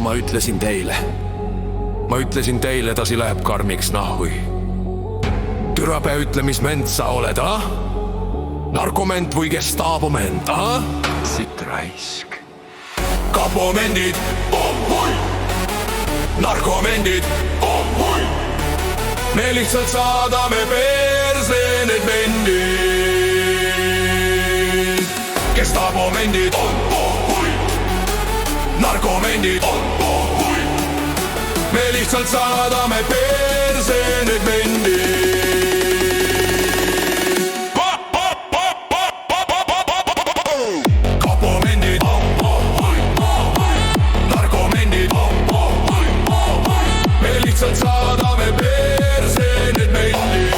ma ütlesin teile. Ma ütlesin teile, tasi läheb karmiks nahhui. Türapea ütle, mis ment sa oled, ah? Narkoment või gestaapoment, ah? Sitt raisk. Kapomendid, hui! Narkomendid, hui! Me lihtsalt saadame perse need mendid. Gestaapomendid, hui! Narkomendid, hui! Me lihtsalt saadame perse need mendid. Kapomendid, hui! Narkomendid, hui! Me lihtsalt saadame perse need mendid.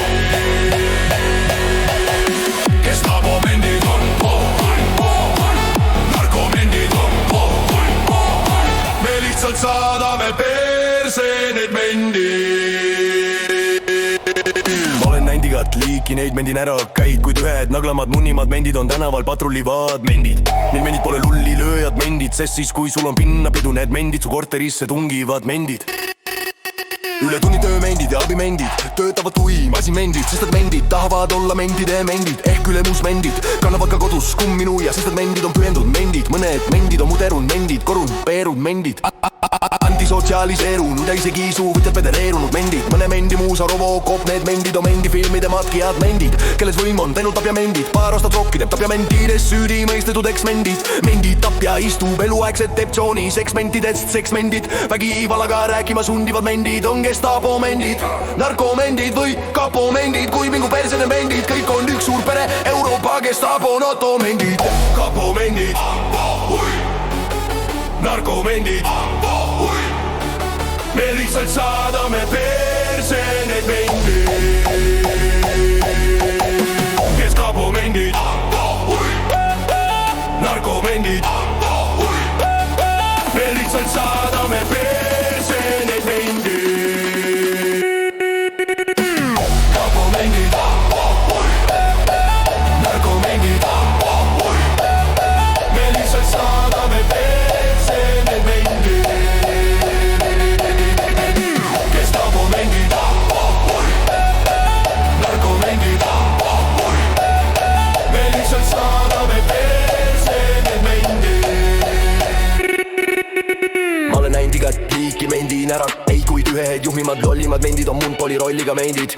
Gestaapomendid, hui! Narkomendid, hui! Me lihtsalt saadame perse need mendid. Ma olen näinud igat liiki, neid mendin ära käid, kuid ühed naglamad munnimad mendid on tänaval patrullivad mendid. Need mendid pole lulli lööjad mendid, sest siis kui sul on pinnapidu, need mendid su korterisse tungivad mendid. Üle tunnitöö mendid ja abimendid töötavad kui masimendid, sest et mendid tahavad olla mendide mendid ehk ülemusmendid. Kannavad ka kodus kumminuia, sest et mendid on pühendunud mendid. Mõned mendid on muderunud mendid, korrumpeerunud mendid, antisotsialiseerunud ja isegi suuvõtjad federeerunud mendid. Mõne mendi muusa Robocop, need mendid on mendifilmide matkijad mendid, kelles võim on teinud tapjamendid. Paar aastat rokki teeb tapjamentides süüdi mõistetud eksmendid. Mendid tapja istub eluaegset teptsioonis eksmentidest seksmendid. Vägivalaga rääkima sundivad mendid on gestaapomendid, narkomendid või kapomendid, kui mingu persene mendid. Kõik on üks suur pere, Euroopa gestaapo NATO mendid. Kapomendid, hui! Narkomendid, hui! Me lihtsalt saadame perse need mendid. Gestapomendid, hui! Narkomendid, hui! Me lihtsalt saadame perse need mendid. Kapomendid, hui! Narkomendid, hui! Me lihtsalt saadame perse need mendid. Gestapomendid, hui! Narkomendid, hui! Me lihtsalt saadame perse need mendid. Ma olen näinud igat liiki, mendin ära ei, kuid ühed juhmimad lollimad mendid on mundpolirolliga mendid.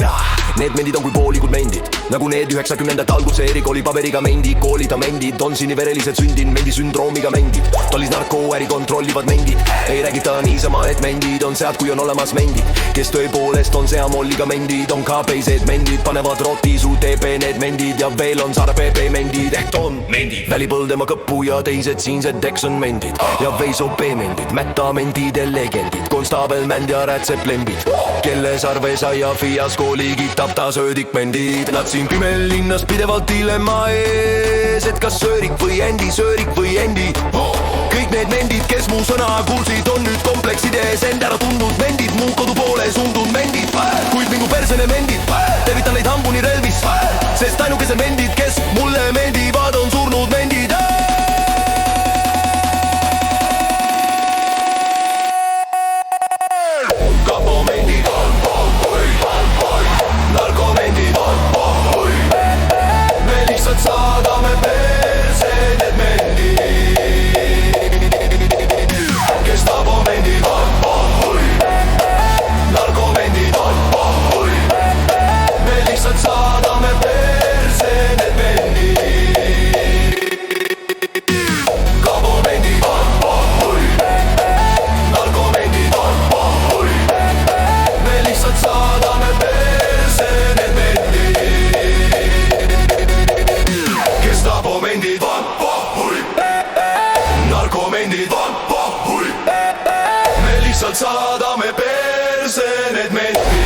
Need mendid on kui poolikud mendid, nagu need 90ndate alguse erikooli paberiga mendid. Koolida mendid on siniverelised sündinud mendisündroomiga mendid. Tollis narkoäri kontrollivad mendid, ei räägita niisama, et mendid on sead, kui on olemas mendid, kes tõepoolest on seamolliga mendid. On KP-sed mendid, panevad roti su TP need mendid ja veel on Saare PP mendid ehk Tom mendid. Välipõldema kõppu ja teised siinsed Dexon mendid ja Veiso B-mendid, Mätta mendide legendid, konstaabelmänd ja rätseplembid, kelle sarve saia fiasko liigitab ta söödikmendid. Nad siin pimelinnas pidevalt dilemma ees, et kas söörik või endi, söörik või endi. Kõik need mendid, kes mu sõna kuulsid, on nüüd kompleksides end ära tundnud mendid, mu kodu poole suundunud mendid, kuid mingu persene mendid, tervitan neid hambuni relvis, sest ainukesed mendid, kes mulle mendivad, on surnud mendid. Kapomendid, hui! Narkomendid, hui! Me lihtsalt saadame perse need mendid. Gestapomendid, hui! Narkomendid, hui! Me lihtsalt saadame perse need mendid. Kapomendid, hui! Narkomendid, hui! Me lihtsalt saadame perse need mendid. Gestapomendid, hui! Narkomendid, hui! Me lihtsalt saadame perse need mendid.